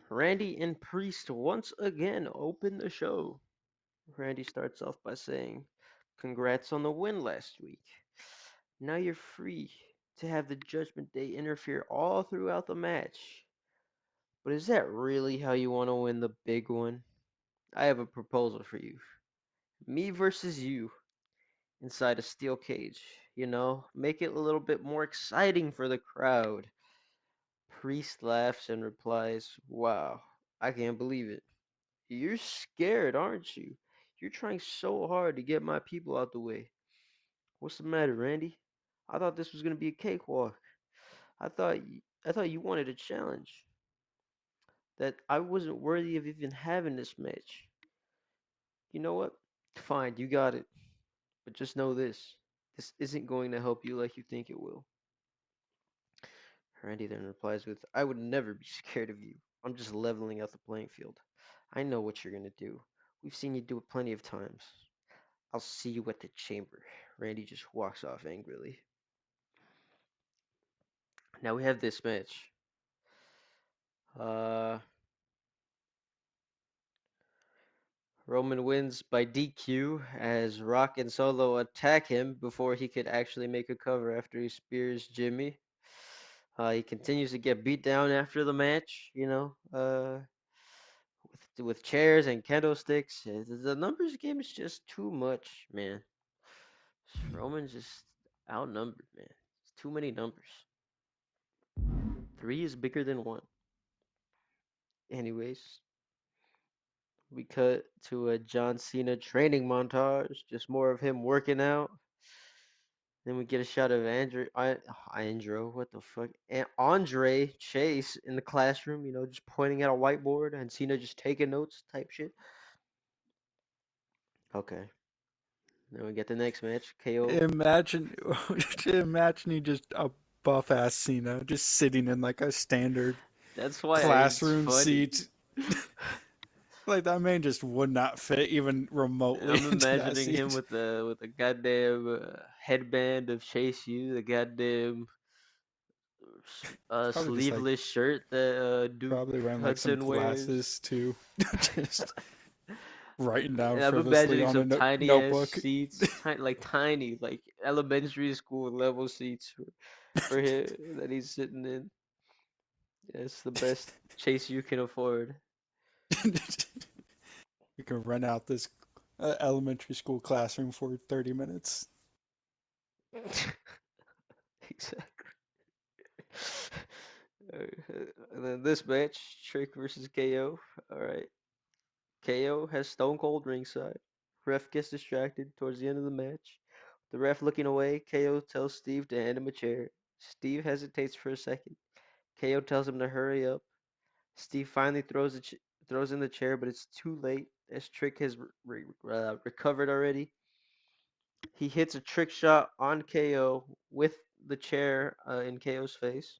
Randy and Priest once again open the show. Randy starts off by saying, "Congrats on the win last week. Now you're free to have the Judgment Day interfere all throughout the match. But is that really how you want to win the big one? I have a proposal for you. Me versus you inside a steel cage. Make it a little bit more exciting for the crowd." Priest laughs and replies, "Wow, I can't believe it. You're scared, aren't you? You're trying so hard to get my people out the way. What's the matter, Randy? I thought this was gonna be a cakewalk. I thought you wanted a challenge. That I wasn't worthy of even having this match. You know what? Fine, you got it. But just know this. This isn't going to help you like you think it will." Randy then replies with, "I would never be scared of you. I'm just leveling out the playing field. I know what you're gonna do. We've seen you do it plenty of times. I'll see you at the chamber." Randy just walks off angrily. Now we have this match. Uh, Roman wins by DQ as Rock and Solo attack him before he could actually make a cover after he spears Jimmy. He continues to get beat down after the match, with chairs and kendo sticks. The numbers game is just too much, man. Roman's just outnumbered, man. It's too many numbers. Three is bigger than one. Anyways, we cut to a John Cena training montage, just more of him working out. Then we get a shot of Andrew, what the fuck? Andre Chase in the classroom, just pointing at a whiteboard, and Cena just taking notes type shit. Okay. Then we get the next match, KO. Imagine, imagining just a buff ass Cena just sitting in like a standard That's why it's classroom funny. seat. Like that man just would not fit even remotely I'm into that imagining him seat. with a goddamn headband of Chase U, the goddamn Probably just like sleeveless shirt that Duke probably wearing like some Hudson wears. glasses too. Just writing down And I'm frivolously imagining on a some tiny ass notebook. seats, tiny, like elementary school level seats for him that he's sitting in. Yeah, it's the best Chase you can afford. You can rent out this elementary school classroom for 30 minutes. Exactly. And then this match, Trick versus KO. All right. KO has Stone Cold ringside. Ref gets distracted towards the end of the match. The ref looking away, KO tells Steve to hand him a chair. Steve hesitates for a second. KO tells him to hurry up. Steve finally throws in the chair, but it's too late as Trick has recovered already. He hits a trick shot on KO with the chair in KO's face.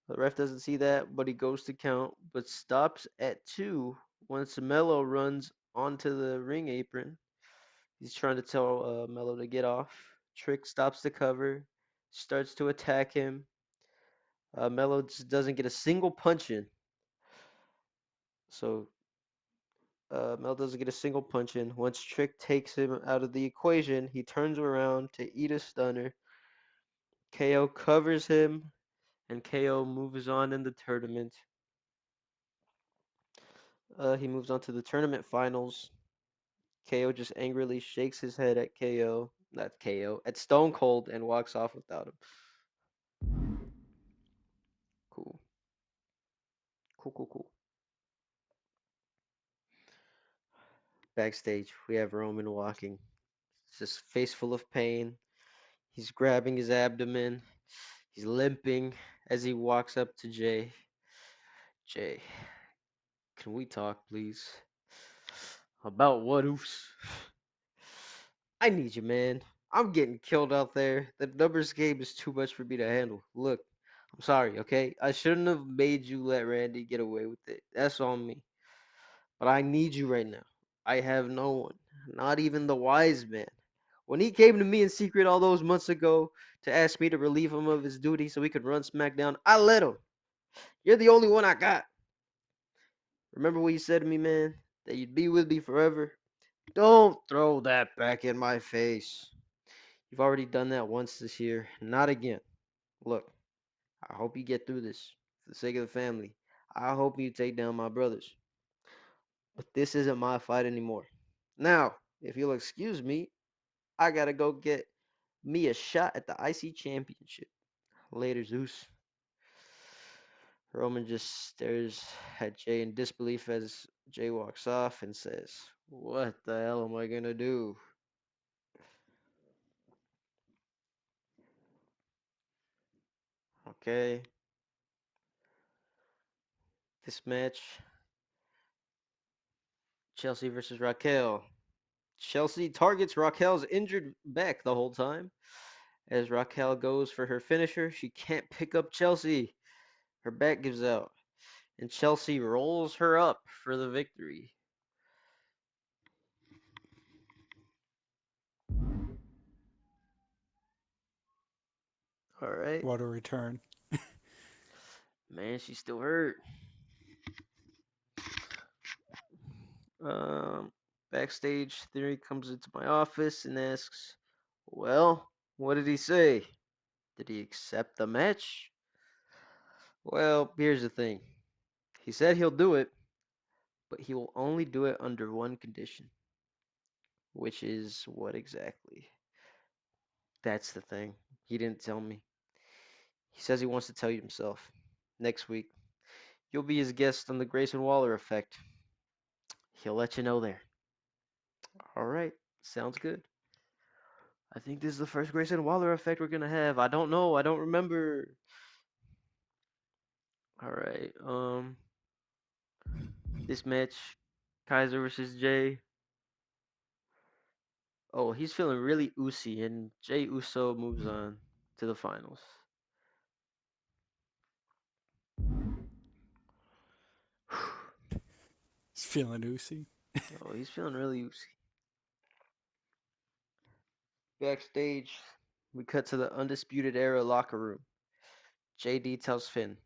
The ref doesn't see that, but he goes to count, but stops at two once Mello runs onto the ring apron. He's trying to tell Mello to get off. Trick stops the cover, starts to attack him. Mello just doesn't get a single punch in. So Mel doesn't get a single punch in. Once Trick takes him out of the equation, he turns around to eat a stunner. KO covers him, and KO moves on in the tournament. He moves on to the tournament finals. KO just angrily shakes his head at not KO, at Stone Cold and walks off without him. Cool. Cool, cool, cool. Backstage, we have Roman walking. It's just face full of pain. He's grabbing his abdomen. He's limping as he walks up to Jay. "Jay, can we talk, please?" "About what, Oofs?" "I need you, man. I'm getting killed out there. The numbers game is too much for me to handle. Look, I'm sorry, okay? I shouldn't have made you let Randy get away with it. That's on me. But I need you right now. I have no one, not even the wise man. When he came to me in secret all those months ago to ask me to relieve him of his duty so he could run SmackDown, I let him. You're the only one I got. Remember what you said to me, man? That you'd be with me forever? Don't throw that back in my face. You've already done that once this year. Not again. Look, I hope you get through this for the sake of the family. I hope you take down my brothers. But this isn't my fight anymore. Now, if you'll excuse me, I gotta go get me a shot at the IC championship. Later, Zeus. Roman just stares at Jay in disbelief as Jay walks off and says, "What the hell am I gonna do?" Okay, this match, Chelsea versus Raquel. Chelsea targets Raquel's injured back the whole time. As Raquel goes for her finisher, she can't pick up Chelsea. Her back gives out, and Chelsea rolls her up for the victory. All right, What a return. man, she's still hurt. Um, Backstage, Theory comes into my office and asks, "Well, what did he say? Did he accept the match?" Well, here's the thing. He said he'll do it, but he will only do it under one condition, which is what exactly? That's the thing. He didn't tell me. He says he wants to tell you himself. Next week, you'll be his guest on the Grayson Waller effect. He'll let you know there. All right, sounds good. I think this is the first Grayson Waller effect we're gonna have. I don't know. I don't remember. All right. This match, Kaiser versus Jay. Oh, he's feeling really oozy, and Jay Uso moves on to the finals. He's feeling oozy. Oh, he's feeling really oozy. Backstage, we cut to the Undisputed Era locker room. JD tells Finn,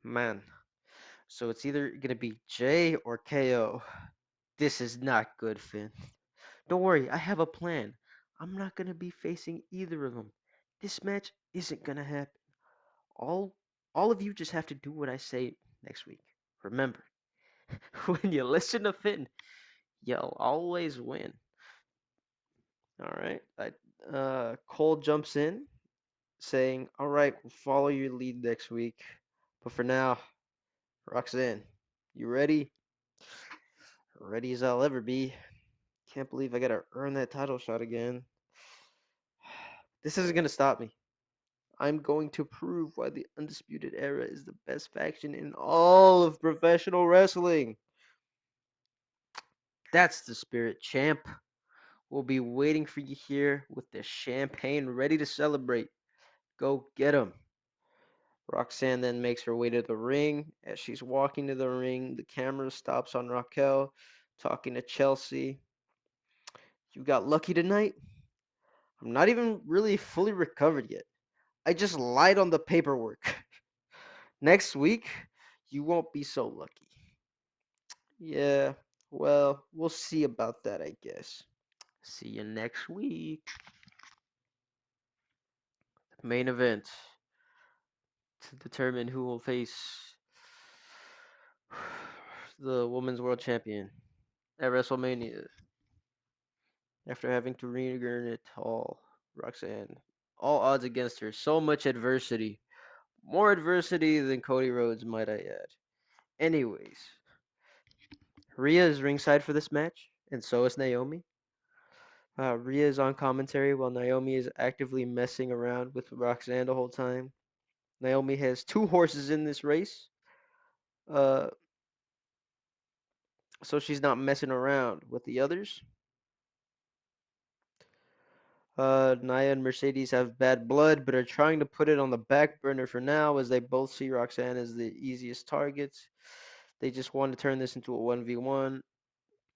"Man, so it's either gonna be Jay or KO. This is not good, Finn. Don't worry, I have a plan. I'm not gonna be facing either of them. This match isn't gonna happen. All all of you just have to do what I say next week. Remember, when you listen to Finn, you'll always win." All right. Cole jumps in, saying, "All right, we'll follow your lead next week. But for now, Roxanne, you ready? Ready as I'll ever be. Can't believe I gotta earn that title shot again. This isn't gonna stop me. I'm going to prove why the Undisputed Era is the best faction in all of professional wrestling. That's the spirit, champ. We'll be waiting for you here with the champagne ready to celebrate. Go get 'em." Roxanne then makes her way to the ring. As she's walking to the ring, the camera stops on Raquel talking to Chelsea. "You got lucky tonight? I'm not even really fully recovered yet. I just lied on the paperwork. Next week, you won't be so lucky." "Yeah, well, we'll see about that, I guess. See you next week." Main event to determine who will face the Women's World Champion at WrestleMania. After having to re-earn it all, Roxanne. All odds against her. So much adversity. More adversity than Cody Rhodes, might I add. Anyways, Rhea is ringside for this match, and so is Naomi. Rhea is on commentary while Naomi is actively messing around with Roxanne the whole time. Naomi has two horses in this race, uh, so she's not messing around with the others. Nia and Mercedes have bad blood, but are trying to put it on the back burner for now, as they both see Roxanne as the easiest target. They just want to turn this into a 1v1.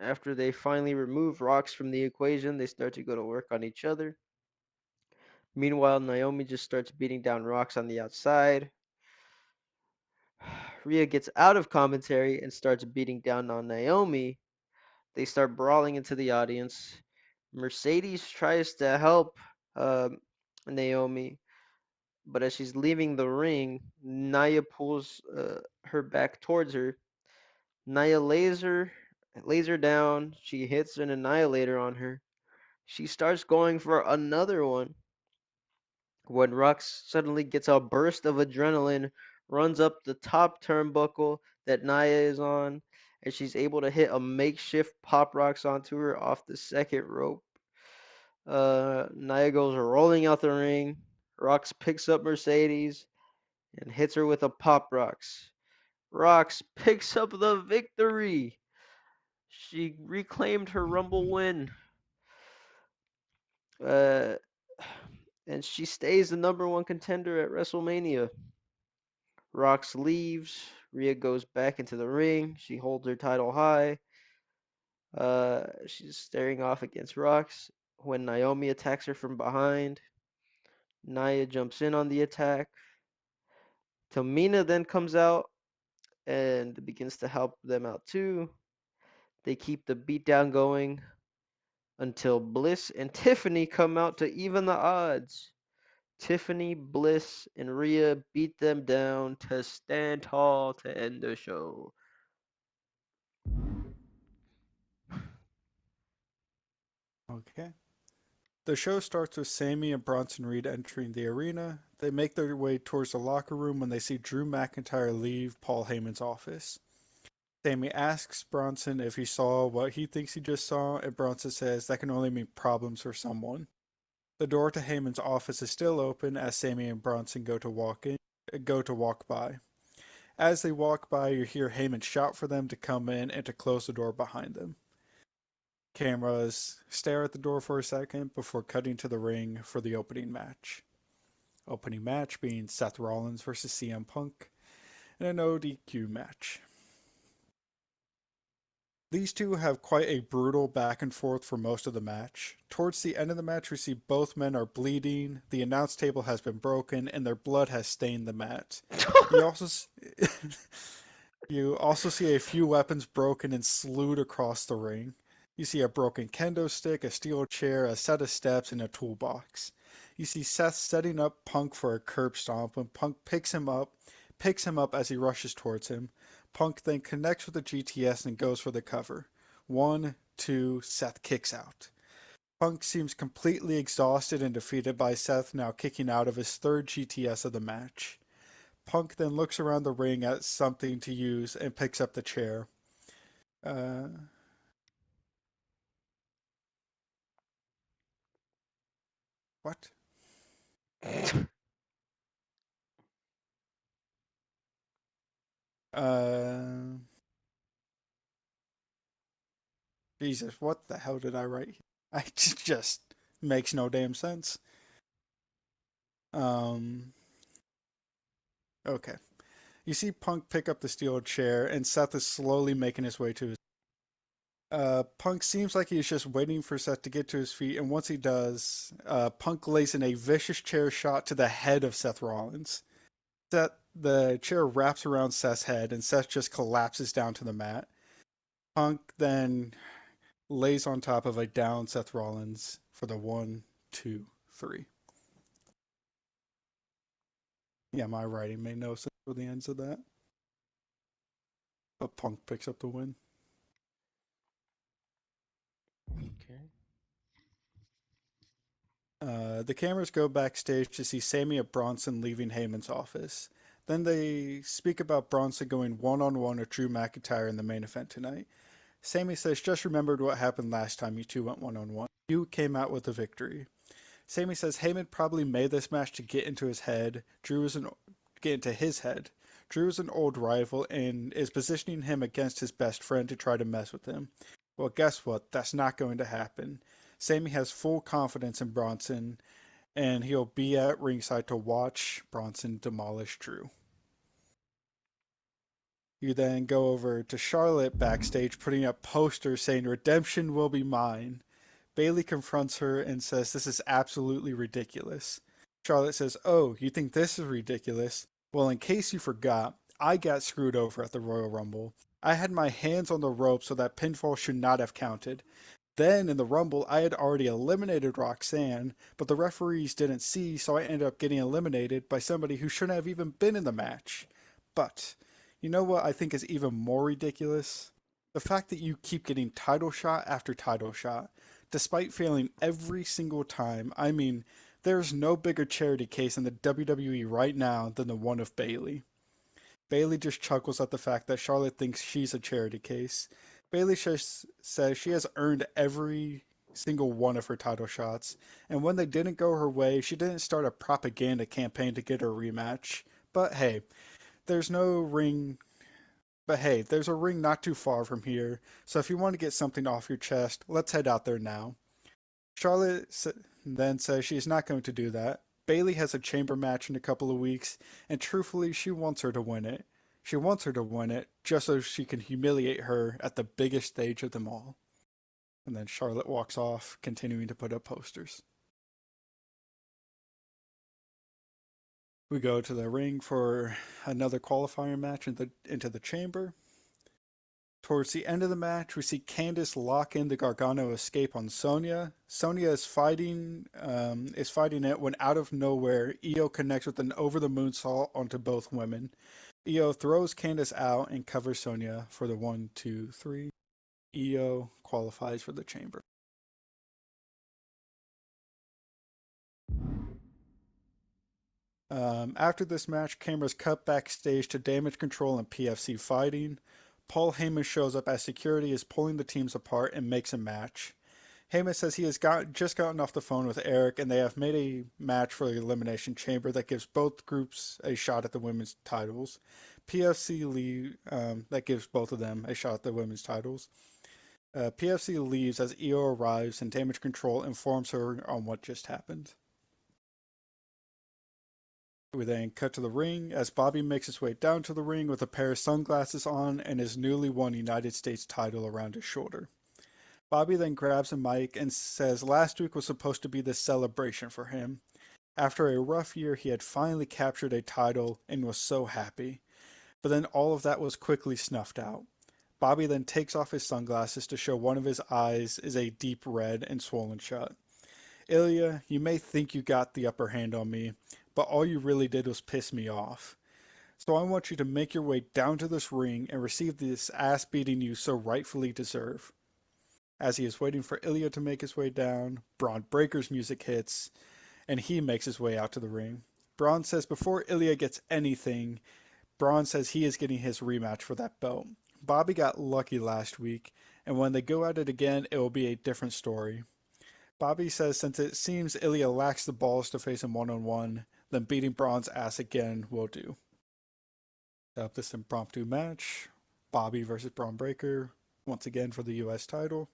After they finally remove Rox from the equation, they start to go to work on each other. Meanwhile, Naomi just starts beating down Rox on the outside. Rhea gets out of commentary and starts beating down on Naomi. They start brawling into the audience. Mercedes tries to help um Naomi, but as she's leaving the ring, Nia pulls her back towards her. Nia lays her down. She hits an annihilator on her. She starts going for another one when Rox suddenly gets a burst of adrenaline, runs up the top turnbuckle that Nia is on, and she's able to hit a makeshift pop rocks onto her off the second rope. Nia goes rolling out the ring. Rox picks up Mercedes and hits her with a pop rocks. Rox picks up the victory. She reclaimed her Rumble win. Uh, and she stays the number one contender at WrestleMania. Rox leaves. Rhea goes back into the ring. She holds her title high. She's staring off against Rox. When Naomi attacks her from behind, Nia jumps in on the attack. Tamina then comes out and begins to help them out too. They keep the beatdown going until Bliss and Tiffany come out to even the odds. Tiffany, Bliss, and Rhea beat them down to stand tall to end the show. Okay. The show starts with Sammy and Bronson Reed entering the arena. They make their way towards the locker room when they see Drew McIntyre leave Paul Heyman's office. Sammy asks Bronson if he saw what he thinks he just saw, and Bronson says that can only mean problems for someone. The door to Heyman's office is still open as Sammy and Bronson go to walk by. As they walk by, you hear Heyman shout for them to come in and to close the door behind them. Cameras stare at the door for a second before cutting to the ring for the opening match. Opening match being Seth Rollins versus CM Punk in an ODQ match. These two have quite a brutal back and forth for most of the match. Towards the end of the match, we see both men are bleeding, the announce table has been broken, and their blood has stained the mat. You also you also see a few weapons broken and slewed across the ring. You see a broken kendo stick, a steel chair, a set of steps, and a toolbox. You see Seth setting up Punk for a curb stomp when Punk picks him up as he rushes towards him. Punk then connects with the GTS and goes for the cover. One, two, Seth kicks out. Punk seems completely exhausted and defeated by Seth now kicking out of his third GTS of the match. Punk then looks around the ring at something to use and picks up the chair. Uh, what? Uh, Jesus, what the hell did I write here? I just makes no damn sense. Um, okay. You see Punk pick up the steel chair, and Seth is slowly making his way to his. Punk seems like he's just waiting for Seth to get to his feet, and once he does, Punk lays in a vicious chair shot to the head of Seth Rollins. The chair wraps around Seth's head, and Seth just collapses down to the mat. Punk then lays on top of a down Seth Rollins for the one, two, three. Yeah, my writing made no sense for the ends of that, but Punk picks up the win. Okay. The cameras go backstage to see Sammy and Bronson leaving Heyman's office. Then they speak about Bronson going one on one with Drew McIntyre in the main event tonight. Sammy says, just remembered what happened last time you two went one on one. You came out with the victory. Sammy says Heyman probably made this match to get into his head. Get into his head. Drew is an old rival and is positioning him against his best friend to try to mess with him. Well, guess what? That's not going to happen. Sammy has full confidence in Bronson, and he'll be at ringside to watch Bronson demolish Drew. You then go over to Charlotte backstage, putting up posters saying "Redemption will be mine." Bayley confronts her and says this is absolutely ridiculous. Charlotte says, "Oh, you think this is ridiculous? Well, in case you forgot, I got screwed over at the Royal Rumble. I had my hands on the rope so that pinfall should not have counted. Then in the Rumble, I had already eliminated Roxanne, but the referees didn't see, so I ended up getting eliminated by somebody who shouldn't have even been in the match. But you know what I think is even more ridiculous? The fact that you keep getting title shot after title shot, despite failing every single time. I mean, there's no bigger charity case in the WWE right now than the one of Bayley. Bayley just chuckles at the fact that Charlotte thinks she's a charity case. Bayley says she has earned every single one of her title shots, and when they didn't go her way, she didn't start a propaganda campaign to get her rematch. But hey, there's no ring. But hey, there's a ring not too far from here, so if you want to get something off your chest, let's head out there now. Charlotte then says she's not going to do that. Bayley has a chamber match in a couple of weeks, and truthfully, she wants her to win it. She wants her to win it just so she can humiliate her at the biggest stage of them all. And then Charlotte walks off, continuing to put up posters. We go to the ring for another qualifier match into the chamber. Towards the end of the match, we see Candice lock in the Gargano escape on Sonya. Sonya is fighting it when out of nowhere, Io connects with an over the moonsault onto both women. Io throws Candice out and covers Sonya for the 1, 2, 3. Io qualifies for the chamber. After this match, cameras cut backstage to Damage Control and PFC fighting. Paul Heyman shows up as security is pulling the teams apart and makes a match. Heyman says he has just gotten off the phone with Eric and they have made a match for the Elimination Chamber that gives both groups a shot at the women's titles. PFC that gives both of them a shot at the women's titles. PFC leaves as Io arrives and Damage Control informs her on what just happened. We then cut to the ring as Bobby makes his way down to the ring with a pair of sunglasses on and his newly won United States title around his shoulder. Bobby then grabs a mic and says last week was supposed to be the celebration for him. After a rough year, he had finally captured a title and was so happy. But then all of that was quickly snuffed out. Bobby then takes off his sunglasses to show one of his eyes is a deep red and swollen shut. Ilya, you may think you got the upper hand on me, but all you really did was piss me off. So I want you to make your way down to this ring and receive this ass beating you so rightfully deserve. As he is waiting for Ilya to make his way down, Braun Breaker's music hits, and he makes his way out to the ring. Braun says before Ilya gets anything, Braun says he is getting his rematch for that belt. Bobby got lucky last week, and when they go at it again, it will be a different story. Bobby says since it seems Ilya lacks the balls to face him one-on-one, then beating Braun's ass again will do. Up this impromptu match, Bobby versus Braun Breaker, once again for the US title.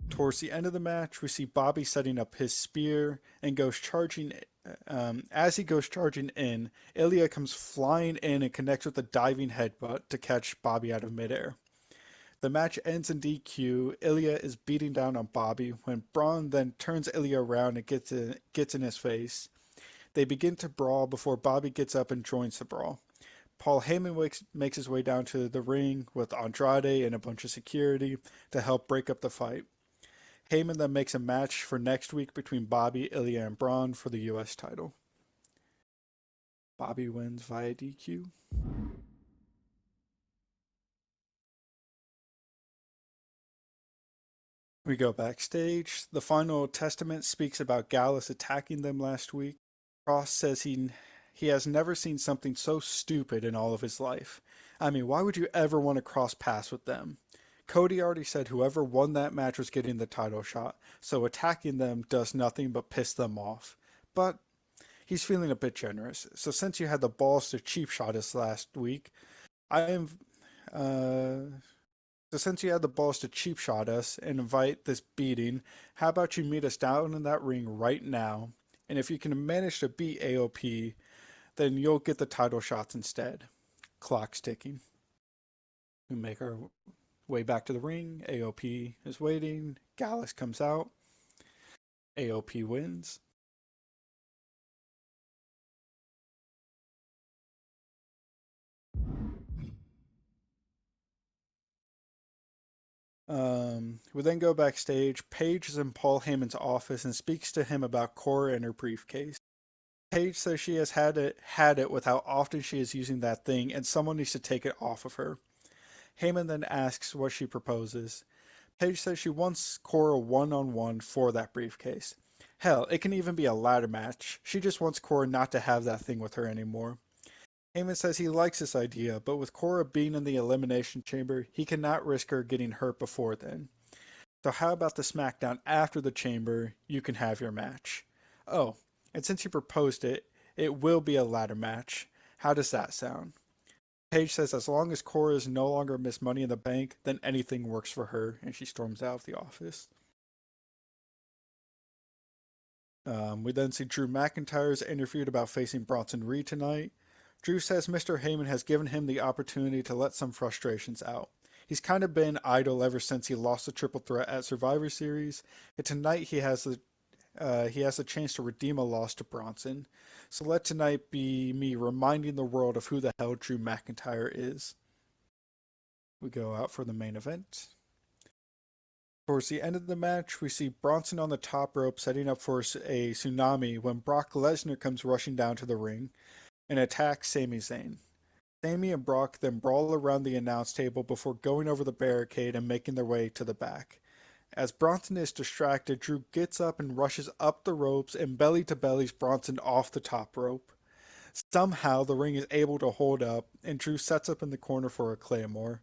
Towards the end of the match, we see Bobby setting up his spear and goes charging. As he goes charging in, Ilya comes flying in and connects with a diving headbutt to catch Bobby out of midair. The match ends in DQ. Ilya is beating down on Bobby when Braun then turns Ilya around and gets in his face. They begin to brawl before Bobby gets up and joins the brawl. Paul Heyman makes his way down to the ring with Andrade and a bunch of security to help break up the fight. Heyman then makes a match for next week between Bobby, Ilya, and Braun for the US title. Bobby wins via DQ. We go backstage. The final testament speaks about Gallus attacking them last week. Cross says he has never seen something so stupid in all of his life. I mean, why would you ever want to cross paths with them? Cody already said whoever won that match was getting the title shot, so attacking them does nothing but piss them off. But he's feeling a bit generous. So since you had the balls to cheap shot us last week, I am. Uh, so since you had the balls to cheap shot us and invite this beating, how about you meet us down in that ring right now? And if you can manage to beat AOP, then you'll get the title shots instead. Clock's ticking. We make our way back to the ring. AOP is waiting. Gallus comes out. AOP wins. We then go backstage. Paige is in Paul Heyman's office and speaks to him about Cora and her briefcase. Paige says she has had it with how often she is using that thing, and someone needs to take it off of her. Heyman then asks what she proposes. Paige says she wants Cora one-on-one for that briefcase. Hell, it can even be a ladder match. She just wants Cora not to have that thing with her anymore. Heyman says he likes this idea, but with Cora being in the Elimination Chamber, he cannot risk her getting hurt before then. So how about the SmackDown after the Chamber? You can have your match. Oh, and since you proposed it, it will be a ladder match. How does that sound? Paige says as long as Cora is no longer Miss Money in the Bank, then anything works for her, and she storms out of the office. We then see Drew McIntyre is interviewed about facing Bronson Reed tonight. Drew says Mr. Heyman has given him the opportunity to let some frustrations out. He's kind of been idle ever since he lost the triple threat at Survivor Series, and tonight he has a chance to redeem a loss to Bronson. So let tonight be me reminding the world of who the hell Drew McIntyre is. We go out for the main event. Towards the end of the match, we see Bronson on the top rope setting up for a tsunami when Brock Lesnar comes rushing down to the ring and attacks Sami Zayn. Sami and Brock then brawl around the announce table before going over the barricade and making their way to the back. As Bronson is distracted, Drew gets up and rushes up the ropes and belly to bellies Bronson off the top rope. Somehow the ring is able to hold up, and Drew sets up in the corner for a claymore.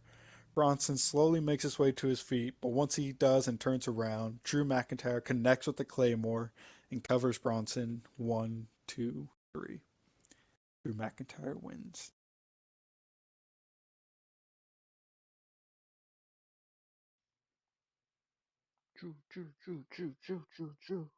Bronson slowly makes his way to his feet, but once he does and turns around, Drew McIntyre connects with the claymore and covers Bronson. 1, 2, 3. Drew McIntyre wins. Drew, Drew, Drew, Drew, Drew, Drew, Drew.